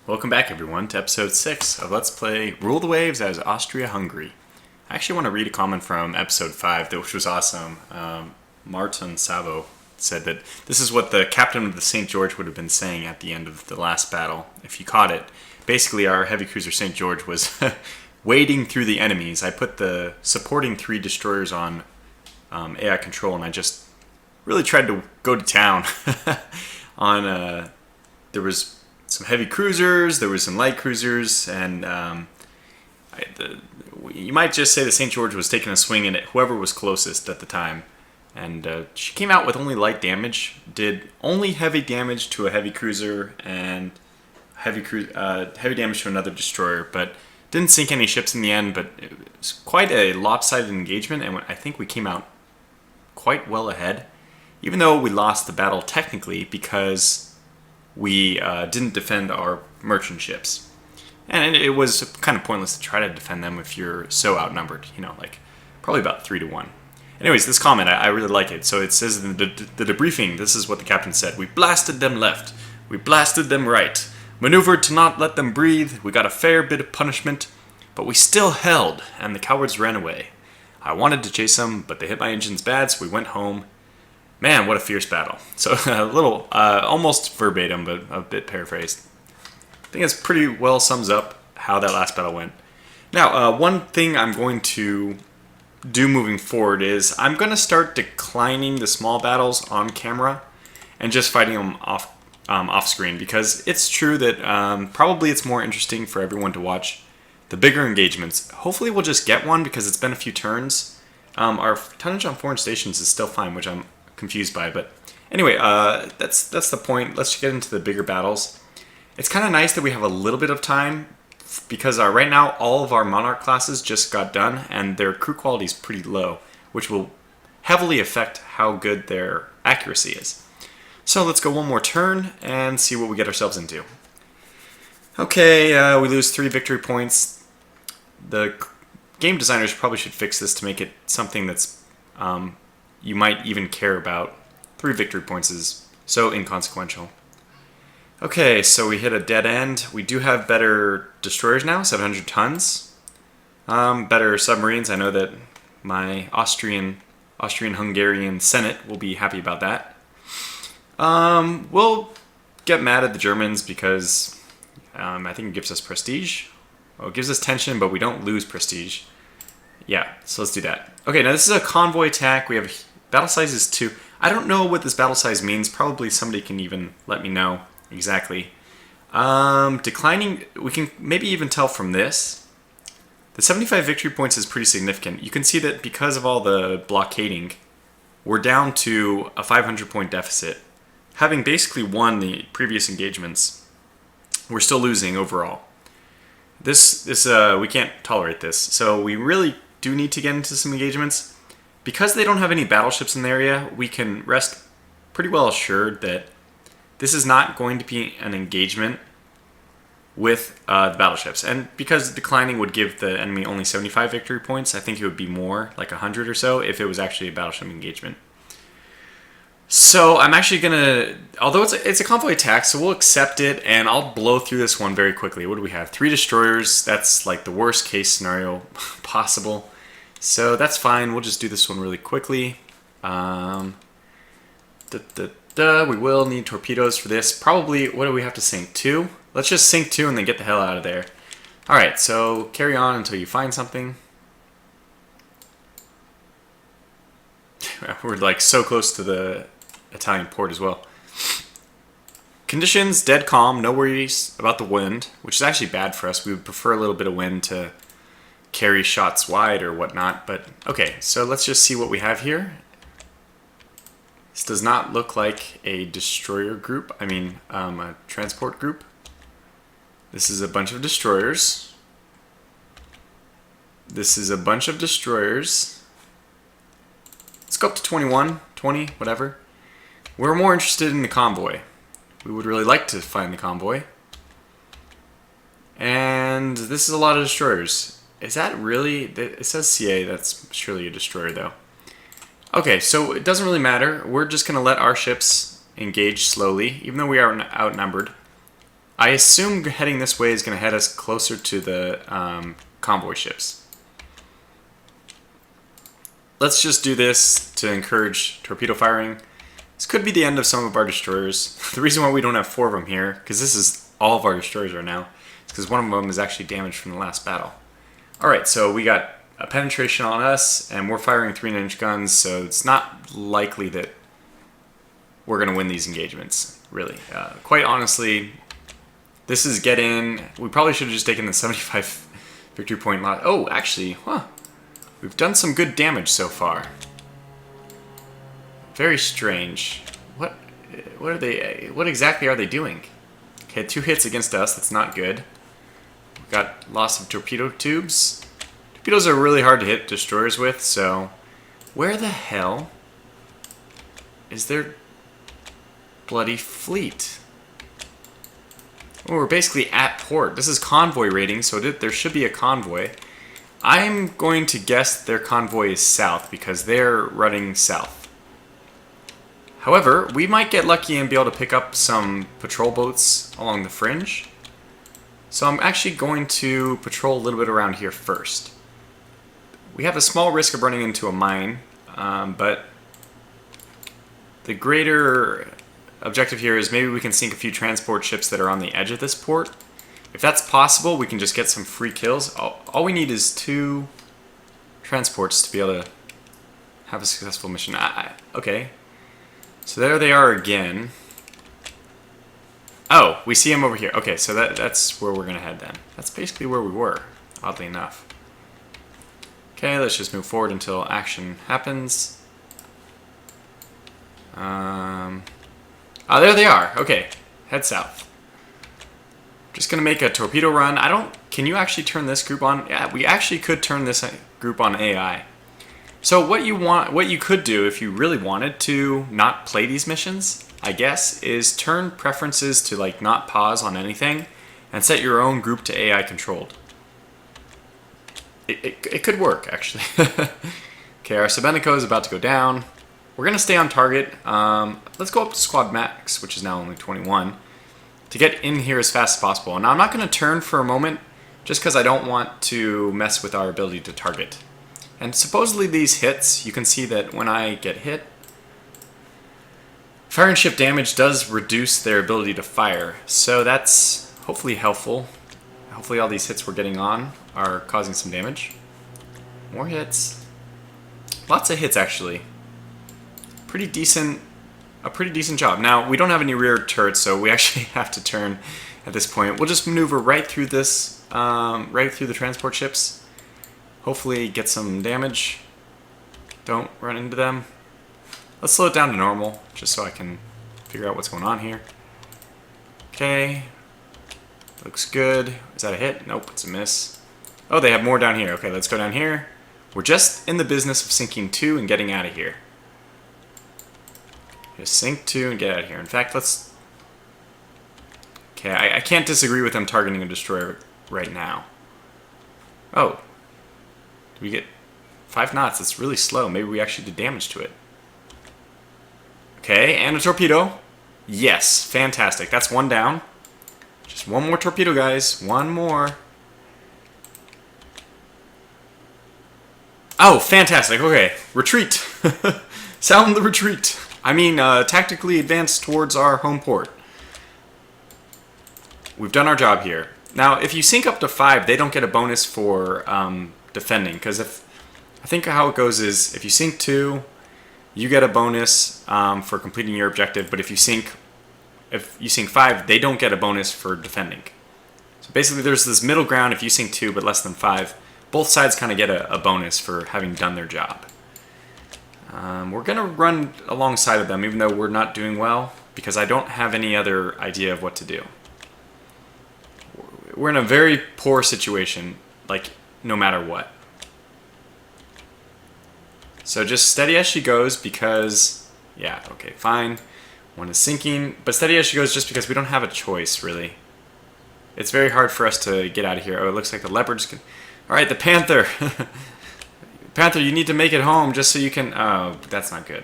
Welcome back, everyone, to episode 6 of Let's Play Rule the Waves as Austria-Hungary. I actually want to read a comment from episode 5, which was awesome. Martin Savo said that this is what the captain of the St. George would have been saying at the end of the last battle, if you caught it. Basically, our heavy cruiser St. George was wading through the enemies. I put the supporting 3 destroyers on AI control, and I just really tried to go to town on... there was some heavy cruisers, there was some light cruisers, and you might just say the St. George was taking a swing at whoever was closest at the time. And she came out with only light damage, did only heavy damage to a heavy cruiser and heavy damage to another destroyer, but didn't sink any ships in the end. But it was quite a lopsided engagement, and I think we came out quite well ahead, even though we lost the battle technically because we didn't defend our merchant ships. And it was kind of pointless to try to defend them if you're so outnumbered, like probably about 3 to 1. Anyways, this comment, I really like it. So it says in the debriefing, this is what the captain said. We blasted them left. We blasted them right. Maneuvered to not let them breathe. We got a fair bit of punishment. But we still held, and the cowards ran away. I wanted to chase them, but they hit my engines bad, so we went home. Man, what a fierce battle. So a little, almost verbatim, but a bit paraphrased. I think it pretty well sums up how that last battle went. Now, one thing I'm going to do moving forward is I'm going to start declining the small battles on camera and just fighting them off screen, because it's true that probably it's more interesting for everyone to watch the bigger engagements. Hopefully we'll just get one because it's been a few turns. Our tonnage on foreign stations is still fine, which I'm confused by, but anyway, that's the point. Let's get into the bigger battles. It's kind of nice that we have a little bit of time because right now all of our Monarch classes just got done and their crew quality is pretty low, which will heavily affect how good their accuracy is. So let's go one more turn and see what we get ourselves into. Okay, we lose 3 victory points. The game designers probably should fix this to make it something that's you might even care about. 3 victory points is so inconsequential. Okay, so we hit a dead end. We do have better destroyers now, 700 tons. Better submarines. I know that my Austrian-Hungarian Senate will be happy about that. We'll get mad at the Germans because I think it gives us prestige. Well, it gives us tension, but we don't lose prestige. Yeah, so let's do that. Okay, now this is a convoy attack. We have battle size is 2. I don't know what this battle size means. Probably somebody can even let me know exactly. Declining, we can maybe even tell from this. The 75 victory points is pretty significant. You can see that because of all the blockading, we're down to a 500 point deficit. Having basically won the previous engagements, we're still losing overall. This we can't tolerate this. So we really do need to get into some engagements. Because they don't have any battleships in the area, we can rest pretty well assured that this is not going to be an engagement with the battleships. And because declining would give the enemy only 75 victory points, I think it would be more, like 100 or so, if it was actually a battleship engagement. So I'm actually going to, although it's a convoy attack, so we'll accept it, and I'll blow through this one very quickly. What do we have? 3 destroyers. That's like the worst case scenario possible. So that's fine. We'll just do this one really quickly. We will need torpedoes for this. Probably, what do we have to sink? 2? Let's just sink 2 and then get the hell out of there. Alright, so carry on until you find something. We're like so close to the Italian port as well. Conditions, dead calm, no worries about the wind, which is actually bad for us. We would prefer a little bit of wind to carry shots wide or whatnot, but okay, so let's just see what we have here. This does not look like a destroyer group, a transport group. This is a bunch of destroyers. This is a bunch of destroyers. Let's go up to 21, 20, whatever. We're more interested in the convoy. We would really like to find the convoy. And this is a lot of destroyers. Is that really? It says CA, that's surely a destroyer though. Okay, so it doesn't really matter. We're just going to let our ships engage slowly, even though we are outnumbered. I assume heading this way is going to head us closer to the convoy ships. Let's just do this to encourage torpedo firing. This could be the end of some of our destroyers. The reason why we don't have 4 of them here, because this is all of our destroyers right now, is because one of them is actually damaged from the last battle. Alright, so we got a penetration on us, and we're firing 3-inch guns, so it's not likely that we're going to win these engagements, really. Quite honestly, this is get in. We probably should have just taken the 75 victory point lot. Oh, actually, we've done some good damage so far. Very strange. What are they? What exactly are they doing? Okay, 2 hits against us. That's not good. We've got loss of torpedo tubes. Torpedoes are really hard to hit destroyers with, so where the hell is their bloody fleet? Oh, we're basically at port. This is convoy rating, so there should be a convoy. I'm going to guess their convoy is south because they're running south. However, we might get lucky and be able to pick up some patrol boats along the fringe. So I'm actually going to patrol a little bit around here first. We have a small risk of running into a mine, but the greater objective here is maybe we can sink a few transport ships that are on the edge of this port. If that's possible, we can just get some free kills. All we need is 2 transports to be able to have a successful mission. Okay, so there they are again. Oh, we see them over here. Okay, so that's where we're going to head then. That's basically where we were, oddly enough. Okay, let's just move forward until action happens. Oh, there they are. Okay, head south. Just gonna make a torpedo run. Can you actually turn this group on? Yeah, we actually could turn this group on AI. So what you could do if you really wanted to not play these missions, I guess, is turn preferences to like not pause on anything and set your own group to AI controlled. It could work, actually. Okay, our Sabenico is about to go down. We're going to stay on target. Let's go up to squad max, which is now only 21, to get in here as fast as possible. Now, I'm not going to turn for a moment, just because I don't want to mess with our ability to target. And supposedly these hits, you can see that when I get hit, fire and ship damage does reduce their ability to fire. So that's hopefully helpful. Hopefully all these hits we're getting on are causing some damage. More hits. Lots of hits, actually. A pretty decent job. Now, we don't have any rear turrets, so we actually have to turn at this point. We'll just maneuver right through this, right through the transport ships. Hopefully get some damage. Don't run into them. Let's slow it down to normal, just so I can figure out what's going on here. Okay. Looks good. Is that a hit? Nope, it's a miss. Oh, they have more down here. Okay, let's go down here. We're just in the business of sinking 2 and getting out of here. Just sink 2 and get out of here. In fact, let's... Okay, I can't disagree with them targeting a destroyer right now. Oh. Did we get 5 knots? That's really slow. Maybe we actually did damage to it. Okay, and a torpedo. Yes, fantastic. That's 1 down. Just 1 more torpedo, guys. 1 more. Oh, fantastic. Okay, retreat. Sound the retreat. I mean, tactically advance towards our home port. We've done our job here. Now, if you sink up to 5, they don't get a bonus for defending. Because I think how it goes is, if you sink 2, you get a bonus for completing your objective. But if you sink 5, they don't get a bonus for defending. So basically, there's this middle ground. If you sink 2 but less than 5, both sides kind of get a bonus for having done their job. We're going to run alongside of them, even though we're not doing well, because I don't have any other idea of what to do. We're in a very poor situation, like, no matter what. So just steady as she goes, because, yeah, okay, fine. 1 is sinking, but steady as she goes just because we don't have a choice, really. It's very hard for us to get out of here. Oh, it looks like the leopard's... Alright, the panther! Panther, you need to make it home just so you can... Oh, that's not good.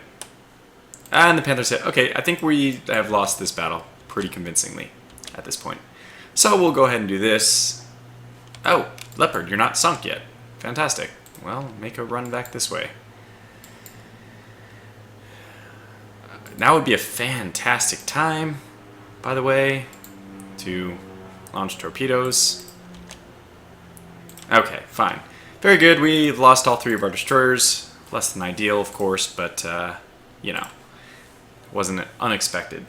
And the panther said, okay, I think we have lost this battle pretty convincingly at this point. So we'll go ahead and do this. Oh, Leopard, you're not sunk yet. Fantastic. Well, make a run back this way. Now would be a fantastic time, by the way, to launch torpedoes. Okay, fine. Very good. We've lost all 3 of our destroyers. Less than ideal, of course, but, you know, wasn't unexpected.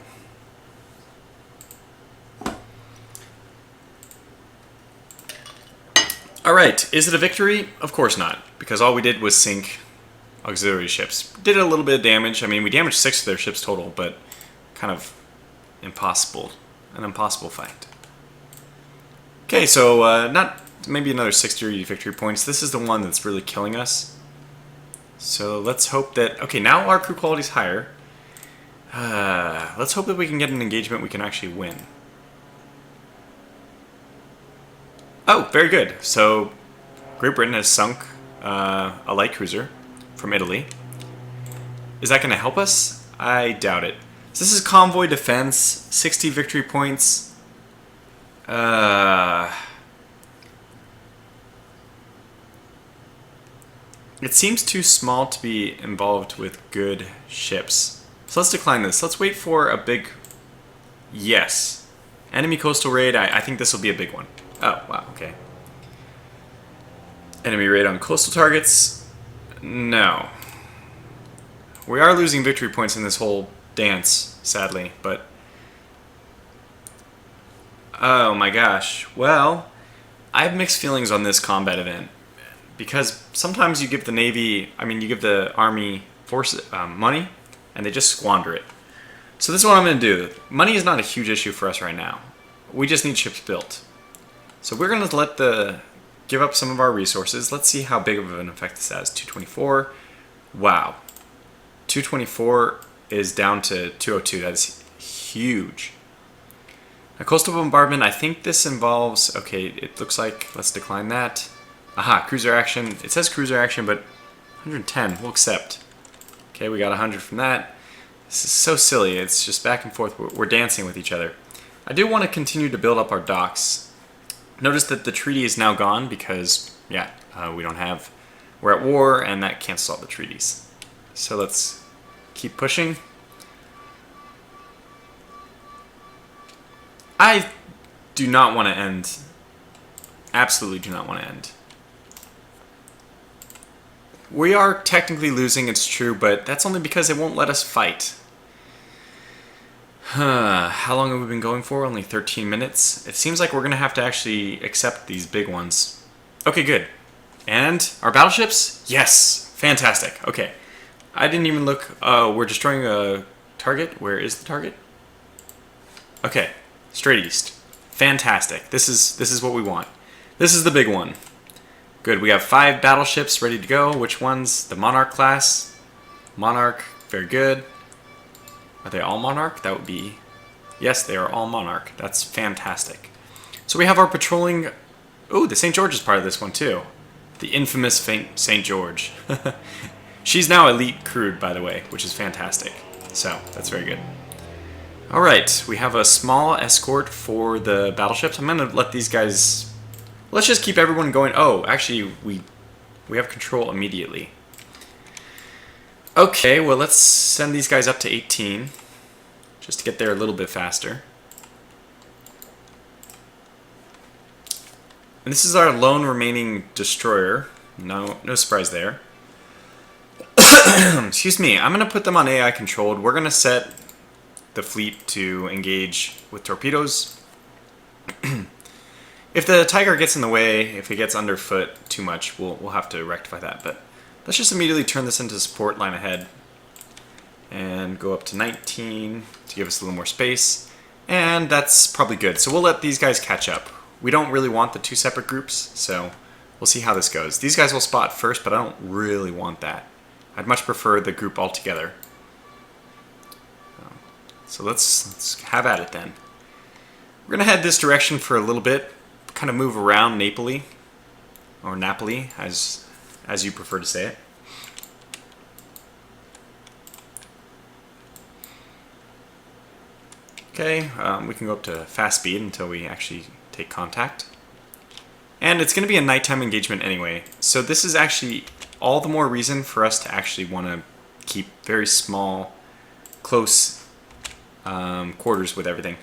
Alright, is it a victory? Of course not, because all we did was sink auxiliary ships. Did a little bit of damage. I mean, we damaged 6 of their ships total, but kind of impossible. An impossible fight. Okay, so not maybe another 60 victory points. This is the one that's really killing us. So let's hope that... Okay, now our crew quality is higher. Let's hope that we can get an engagement we can actually win. Oh, very good. So Great Britain has sunk a light cruiser from Italy. Is that going to help us? I doubt it. So this is convoy defense, 60 victory points. It seems too small to be involved with good ships. So let's decline this. Let's wait for a big... Yes. Enemy coastal raid. I think this will be a big one. Oh, wow, okay. Enemy raid on coastal targets. No. We are losing victory points in this whole dance, sadly, but... Oh my gosh. Well, I have mixed feelings on this combat event. Because sometimes you give the Navy, you give the Army forces money, and they just squander it. So this is what I'm going to do. Money is not a huge issue for us right now. We just need ships built. So we're going to give up some of our resources. Let's see how big of an effect this has. 224. Wow. 224 is down to 202. That's huge. A coastal bombardment, I think this involves... Okay, it looks like... Let's decline that. Aha, cruiser action. It says cruiser action, but 110. We'll accept. Okay, we got 100 from that. This is so silly. It's just back and forth. We're dancing with each other. I do want to continue to build up our docks. Notice that the treaty is now gone because, yeah, we don't have... We're at war, and that cancels all the treaties. So let's keep pushing. I do not want to end. Absolutely do not want to end. We are technically losing, it's true, but that's only because it won't let us fight. How long have we been going for? Only 13 minutes. It seems like we're going to have to actually accept these big ones. Okay, good. And our battleships? Yes! Fantastic. Okay. I didn't even look. We're destroying a target. Where is the target? Okay. Straight east. Fantastic. This is what we want. This is the big one. Good. We have 5 battleships ready to go. Which ones? The Monarch class. Monarch. Very good. Are they all Monarch? That would be... Yes, they are all Monarch. That's fantastic. So we have our patrolling... Ooh, the St. George is part of this one too. The infamous St. George. She's now elite crewed, by the way, which is fantastic. So, that's very good. Alright, we have a small escort for the battleships. I'm going to let these guys... Let's just keep everyone going. Oh, actually, we have control immediately. Okay, well, let's send these guys up to 18. Just to get there a little bit faster. And this is our lone remaining destroyer. No surprise there. Excuse me, I'm going to put them on AI controlled. We're going to set the fleet to engage with torpedoes. If the Tiger gets in the way, if it gets underfoot too much, we'll have to rectify that. But let's just immediately turn this into support line ahead. And go up to 19 to give us a little more space. And that's probably good. So we'll let these guys catch up. We don't really want the 2 separate groups, so we'll see how this goes. These guys will spot first, but I don't really want that. I'd much prefer the group all together. So let's have at it then. We're going to head this direction for a little bit. Kind of move around Napoli. Or Napoli, as you prefer to say it. Okay, we can go up to fast speed until we actually take contact. And it's going to be a nighttime engagement anyway, so this is actually all the more reason for us to actually want to keep very small, close quarters with everything.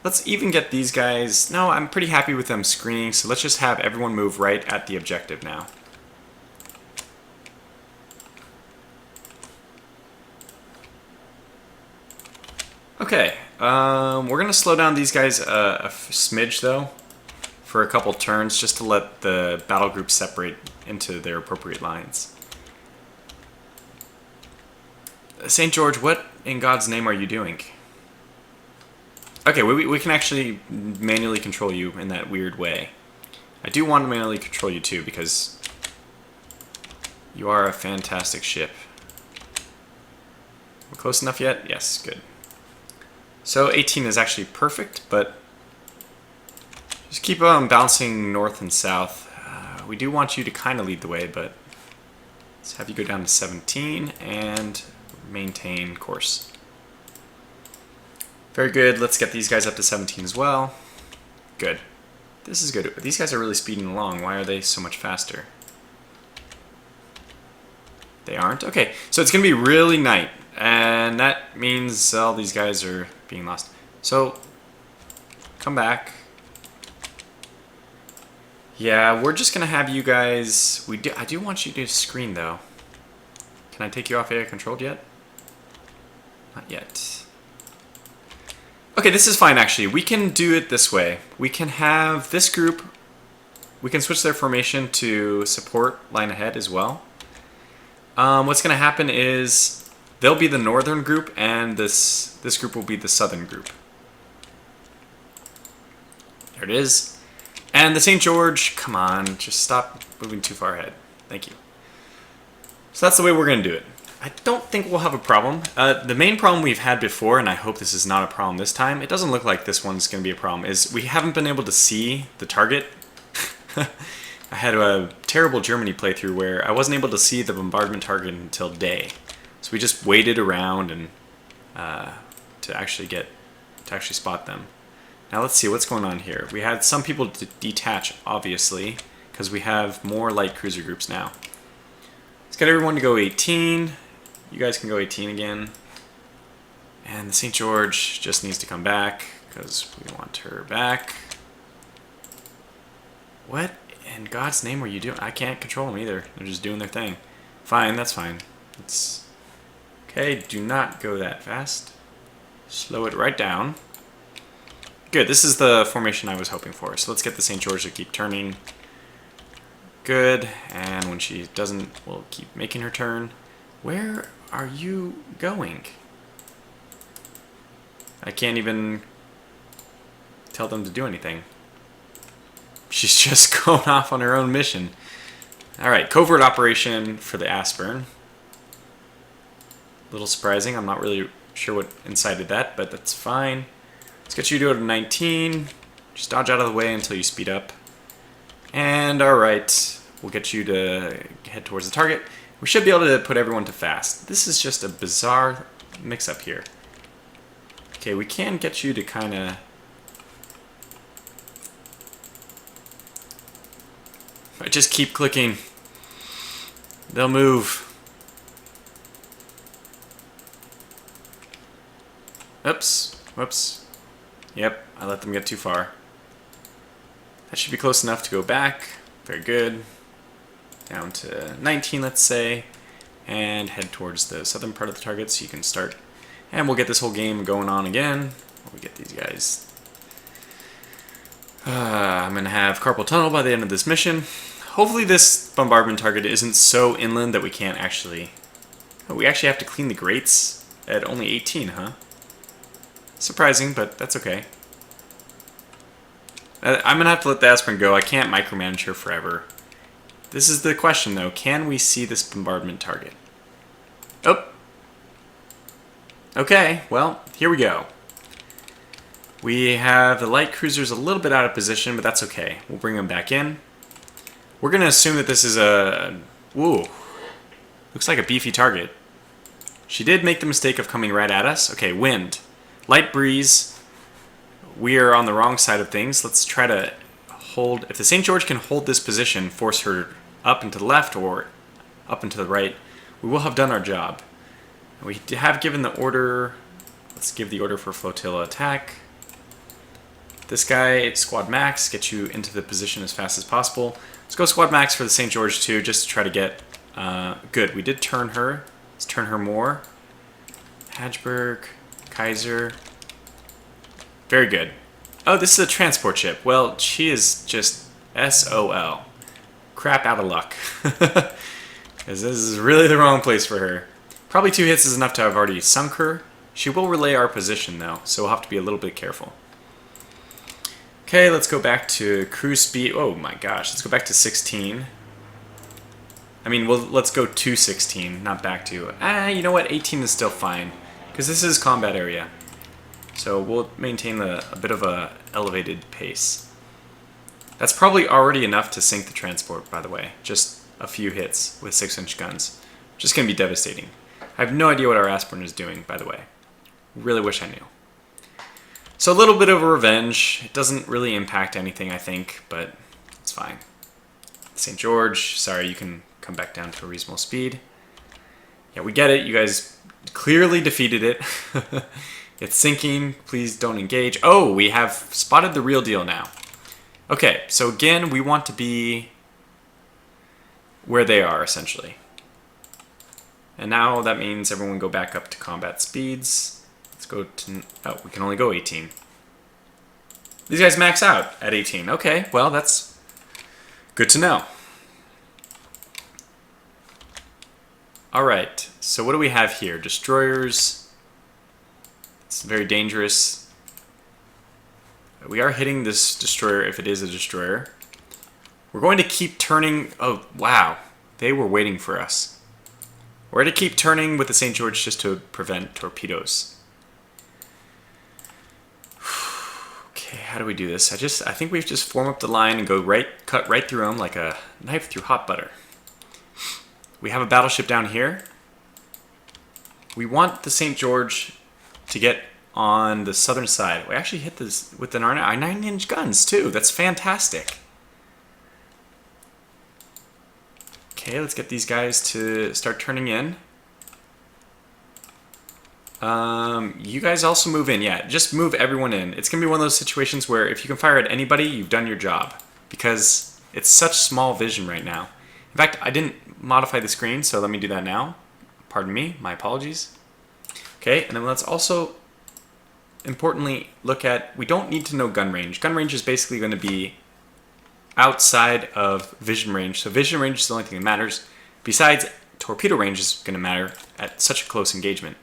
Let's even get these guys. No, I'm pretty happy with them screening, so let's just have everyone move right at the objective now. Okay, we're going to slow down these guys a smidge though for a couple turns just to let the battle groups separate into their appropriate lines. St. George, what in God's name are you doing? Okay, we can actually manually control you in that weird way. I do want to manually control you too because you are a fantastic ship. We're close enough yet? Yes, good. So 18 is actually perfect, but just keep bouncing north and south. We do want you to kind of lead the way, but let's have you go down to 17 and maintain course. Very good. Let's get these guys up to 17 as well. Good. This is good. These guys are really speeding along. Why are they so much faster? They aren't? Okay, so it's going to be really night, and that means all these guys are being lost. So, come back. Yeah, we're just going to have you guys... I do want you to screen, though. Can I take you off area controlled yet? Not yet. Okay, this is fine, actually. We can do it this way. We can have this group... We can switch their formation to support line ahead as well. What's going to happen is they'll be the northern group, and this group will be the southern group. There it is. And the St. George, come on, just stop moving too far ahead. Thank you. So that's the way we're going to do it. I don't think we'll have a problem. The main problem we've had before, and I hope this is not a problem this time, it doesn't look like this one's going to be a problem, is we haven't been able to see the target. I had a terrible Germany playthrough where I wasn't able to see the bombardment target until day. So we just waited around and to actually spot them. Now let's see what's going on here. We had some people detach, obviously, because we have more light cruiser groups now. Let's get everyone to go 18. You guys can go 18 again. And the St. George just needs to come back because we want her back. What in God's name are you doing? I can't control them either. They're just doing their thing. Fine, that's fine. It's okay. Do not go that fast. Slow it right down. Good. This is the formation I was hoping for. So let's get the St. George to keep turning. Good. And when she doesn't, we'll keep making her turn. Where are you going? I can't even tell them to do anything. She's just going off on her own mission. Alright, covert operation for the Aspern. A little surprising. I'm not really sure what incited that, but that's fine. Let's get you to go to 19. Just dodge out of the way until you speed up. And alright, we'll get you to head towards the target. We should be able to put everyone to fast. This is just a bizarre mix-up here. Okay, we can get you to kind of... Just keep clicking. They'll move. Oops. Whoops. Yep, I let them get too far. That should be close enough to go back. Very good. Down to 19, let's say. And head towards the southern part of the target so you can start. And we'll get this whole game going on again. We get these guys. I'm going to have carpal tunnel by the end of this mission. Hopefully this bombardment target isn't so inland that we can't actually... Oh, we actually have to clean the grates at only 18, huh? Surprising, but that's okay. I'm going to have to let the Aspern go. I can't micromanage her forever. This is the question, though. Can we see this bombardment target? Oh! Okay, well, here we go. We have the light cruisers a little bit out of position, but that's okay. We'll bring them back in. We're going to assume that this is a... Woo. Looks like a beefy target. She did make the mistake of coming right at us. Okay, wind. Light breeze. we are on the wrong side of things. Let's try to hold... If the St. George can hold this position, force her up and to the left or up and to the right, we will have done our job. We have given the order... Let's give the order for flotilla attack. This guy, squad max, get you into the position as fast as possible. Let's go squad max for the St. George too, just to try to get... good, we did turn her. Let's turn her more. Hadgeberg, Kaiser. Very good. Oh, this is a transport ship. Well, she is just SOL. Crap out of luck. Because this is really the wrong place for her. Probably 2 hits is enough to have already sunk her. She will relay our position though, so we'll have to be a little bit careful. Okay, let's go back to cruise speed. Oh my gosh, let's go back to 16. I mean, well, let's go to 16, not back to. You know what? 18 is still fine, because this is combat area. So we'll maintain a bit of a elevated pace. That's probably already enough to sink the transport, by the way. Just a few hits with 6-inch guns. Just going to be devastating. I have no idea what our aspirin is doing, by the way. Really wish I knew. So a little bit of a revenge. It doesn't really impact anything, I think, but it's fine. St. George, sorry, you can come back down to a reasonable speed. Yeah, we get it. You guys clearly defeated it. It's sinking. Please don't engage. Oh, we have spotted the real deal now. Okay, so again, we want to be where they are, essentially. And now that means everyone go back up to combat speeds. Let's go to... Oh, we can only go 18. These guys max out at 18. Okay, well, that's good to know. All right, so what do we have here? Destroyers. It's very dangerous. We are hitting this destroyer if it is a destroyer. We're going to keep turning... Oh, wow. They were waiting for us. We're going to keep turning with the St. George just to prevent torpedoes. Okay, how do we do this? I think we just form up the line and go cut right through them like a knife through hot butter. We have a battleship down here. We want the St. George to get on the southern side. We actually hit this with our 9-inch guns too. That's fantastic. Okay, let's get these guys to start turning in. You guys also move in. Yeah, just move everyone in. It's going to be one of those situations where if you can fire at anybody, you've done your job. Because it's such small vision right now. In fact, I didn't modify the screen, so let me do that now. Pardon me, my apologies. Okay, and then let's also importantly look at, we don't need to know gun range. Gun range is basically going to be outside of vision range. So vision range is the only thing that matters. Besides, torpedo range is going to matter at such a close engagement.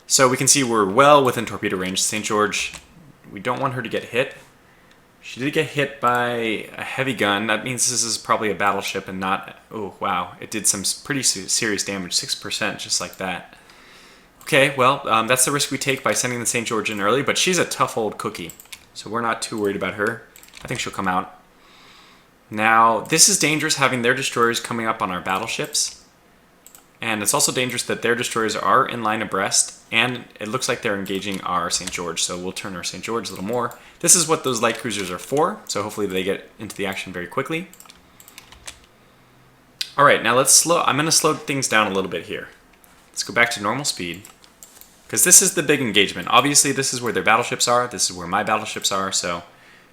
So we can see we're well within torpedo range. St. George, we don't want her to get hit. She did get hit by a heavy gun. That means this is probably a battleship and not... Oh, wow. It did some pretty serious damage. 6%, just like that. Okay, well, that's the risk we take by sending the St. George in early, but she's a tough old cookie. So we're not too worried about her. I think she'll come out. Now, this is dangerous having their destroyers coming up on our battleships. And it's also dangerous that their destroyers are in line abreast, and it looks like they're engaging our St. George, so we'll turn our St. George a little more. This is what those light cruisers are for, so hopefully they get into the action very quickly. Alright, now I'm going to slow things down a little bit here. Let's go back to normal speed, because this is the big engagement. Obviously, this is where their battleships are, this is where my battleships are, so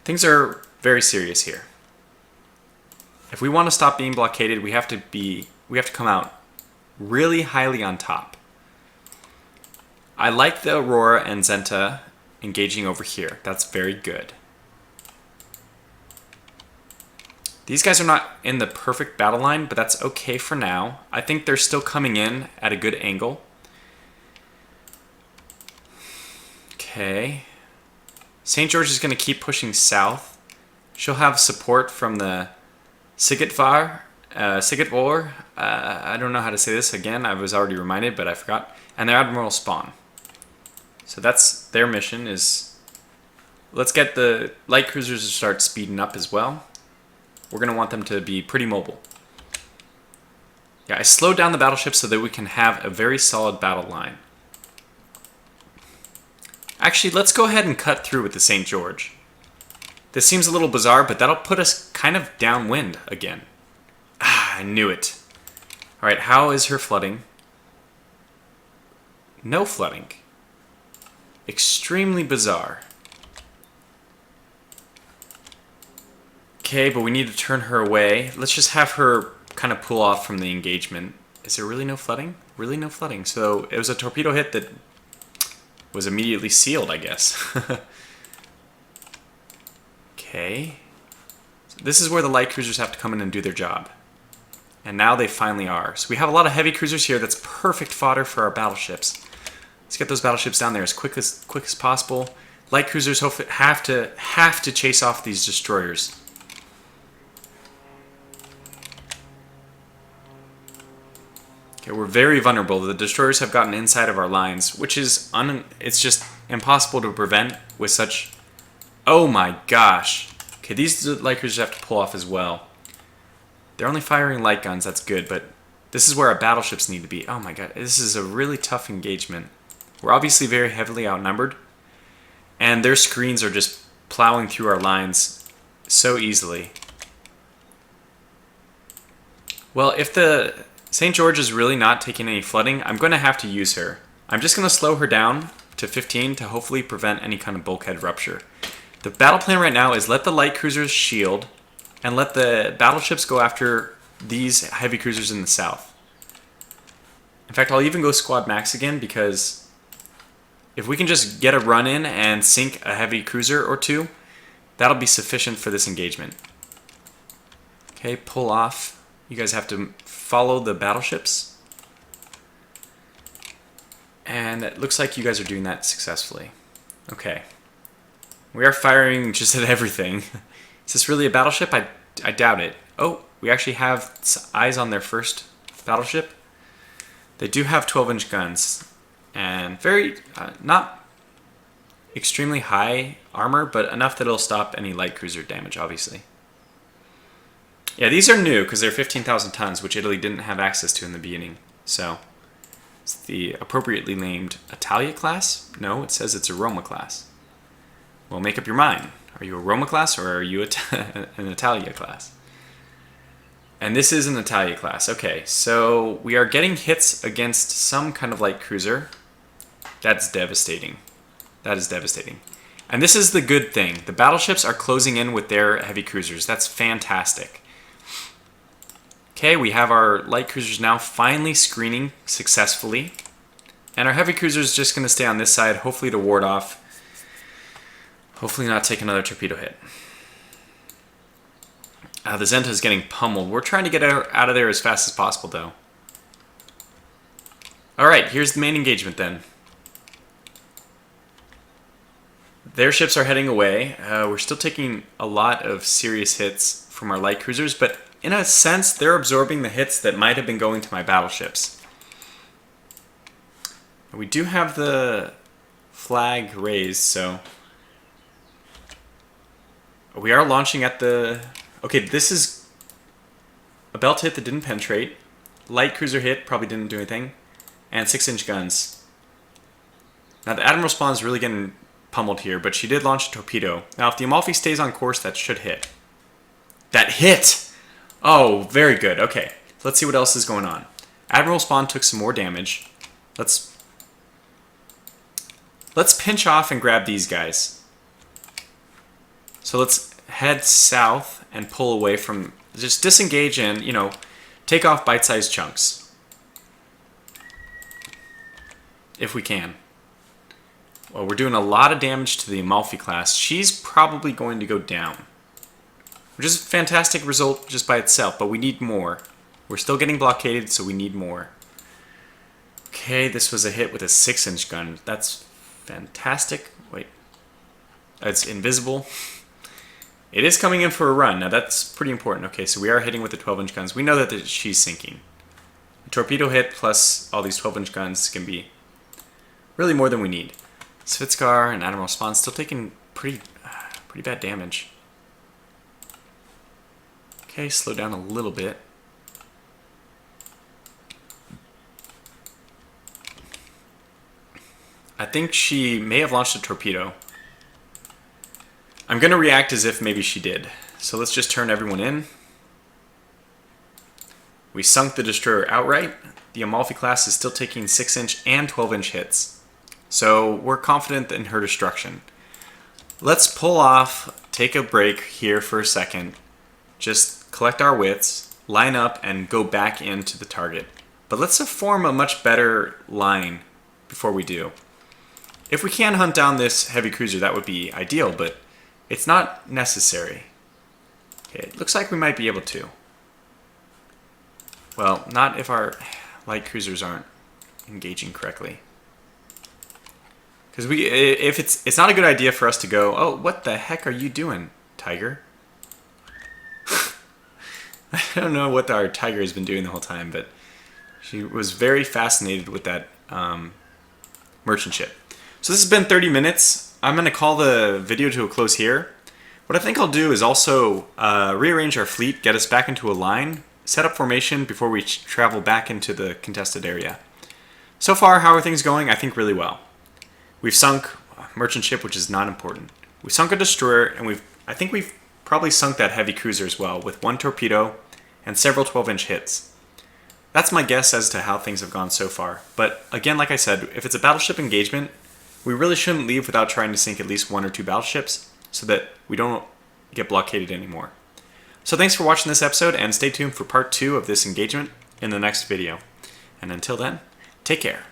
things are very serious here. If we want to stop being blockaded, we have to come out really highly on top. I like the Aurora and Zenta engaging over here. That's very good. These guys are not in the perfect battle line, but that's okay for now. I think they're still coming in at a good angle. Okay. St. George is going to keep pushing south. She'll have support from the Sigurðar. I don't know how to say this again. I was already reminded, but I forgot. And their Admiral spawn. So that's their mission is... Let's get the light cruisers to start speeding up as well. We're going to want them to be pretty mobile. Yeah, I slowed down the battleship so that we can have a very solid battle line. Actually, let's go ahead and cut through with the St. George. This seems a little bizarre, but that'll put us kind of downwind again. Ah, I knew it. All right, how is her flooding? No flooding. Extremely bizarre. Okay, but we need to turn her away. Let's just have her kind of pull off from the engagement. Is there really no flooding? Really no flooding. So it was a torpedo hit that was immediately sealed, I guess. Okay. So this is where the light cruisers have to come in and do their job. And now they finally are. So we have a lot of heavy cruisers here. That's perfect fodder for our battleships. Let's get those battleships down there as quick as possible. Light cruisers have to chase off these destroyers. Okay, we're very vulnerable. The destroyers have gotten inside of our lines, which is it's just impossible to prevent with such... Oh my gosh. Okay, these light cruisers have to pull off as well. They're only firing light guns, that's good, but this is where our battleships need to be. Oh my god, this is a really tough engagement. We're obviously very heavily outnumbered, and their screens are just plowing through our lines so easily. Well, if the St. George is really not taking any flooding, I'm going to have to use her. I'm just going to slow her down to 15 to hopefully prevent any kind of bulkhead rupture. The battle plan right now is let the light cruisers shield and let the battleships go after these heavy cruisers in the south. In fact, I'll even go squad max again, because if we can just get a run in and sink a heavy cruiser or two, that'll be sufficient for this engagement. Okay, pull off. You guys have to follow the battleships. And it looks like you guys are doing that successfully. Okay. We are firing just at everything. Is this really a battleship? I doubt it. Oh, we actually have eyes on their first battleship. They do have 12-inch guns. And very, not extremely high armor, but enough that it'll stop any light cruiser damage, obviously. Yeah, these are new because they're 15,000 tons, which Italy didn't have access to in the beginning. So, it's the appropriately named Italia class? No, it says it's a Roma class. Well, make up your mind. Are you a Roma class or are you an Italia class? And this is an Italia class. Okay, so we are getting hits against some kind of light cruiser. That's devastating. That is devastating. And this is the good thing. The battleships are closing in with their heavy cruisers. That's fantastic. Okay, we have our light cruisers now finally screening successfully. And our heavy cruiser is just going to stay on this side, hopefully to ward off. Hopefully not take another torpedo hit. The Zenta is getting pummeled. We're trying to get out of there as fast as possible, though. Alright, here's the main engagement then. Their ships are heading away. We're still taking a lot of serious hits from our light cruisers, but in a sense, they're absorbing the hits that might have been going to my battleships. We do have the flag raised, so... We are launching at the... Okay, this is a belt hit that didn't penetrate. Light cruiser hit, probably didn't do anything. And 6-inch guns. Now the Admiral spawn is really getting pummeled here, but she did launch a torpedo. Now if the Amalfi stays on course, that should hit. That hit! Oh, very good. Okay, let's see what else is going on. Admiral spawn took some more damage. Let's pinch off and grab these guys. So let's head south and pull away from... Just disengage and, you know, take off bite-sized chunks. If we can. Well, we're doing a lot of damage to the Amalfi class. She's probably going to go down. Which is a fantastic result just by itself, but we need more. We're still getting blockaded, so we need more. Okay, this was a hit with a 6-inch gun. That's fantastic. Wait. It's invisible. It is coming in for a run. Now that's pretty important. Okay, so we are hitting with the 12-inch guns. We know that she's sinking. A torpedo hit plus all these 12-inch guns can be really more than we need. Svitskar and Admiral Spawn still taking pretty bad damage. Okay, slow down a little bit. I think she may have launched a torpedo. I'm going to react as if maybe she did. So let's just turn everyone in. We sunk the destroyer outright. The Amalfi class is still taking 6-inch and 12-inch hits. So we're confident in her destruction. Let's pull off, take a break here for a second, just collect our wits, line up, and go back into the target. But let's form a much better line before we do. If we can hunt down this heavy cruiser, that would be ideal, but it's not necessary. Okay, it looks like we might be able to. Well, not if our light cruisers aren't engaging correctly. Because if it's not a good idea for us to go, oh, what the heck are you doing, Tiger? I don't know what our Tiger has been doing the whole time, but she was very fascinated with that merchant ship. So this has been 30 minutes. I'm going to call the video to a close here. What I think I'll do is also rearrange our fleet, get us back into a line, set up formation before we travel back into the contested area. So far, how are things going? I think really well. We've sunk a merchant ship, which is not important. We sunk a destroyer, and I think we've probably sunk that heavy cruiser as well, with 1 torpedo and several 12-inch hits. That's my guess as to how things have gone so far. But again, like I said, if it's a battleship engagement, we really shouldn't leave without trying to sink at least 1 or 2 battleships so that we don't get blockaded anymore. So thanks for watching this episode, and stay tuned for part 2 of this engagement in the next video. And until then, take care.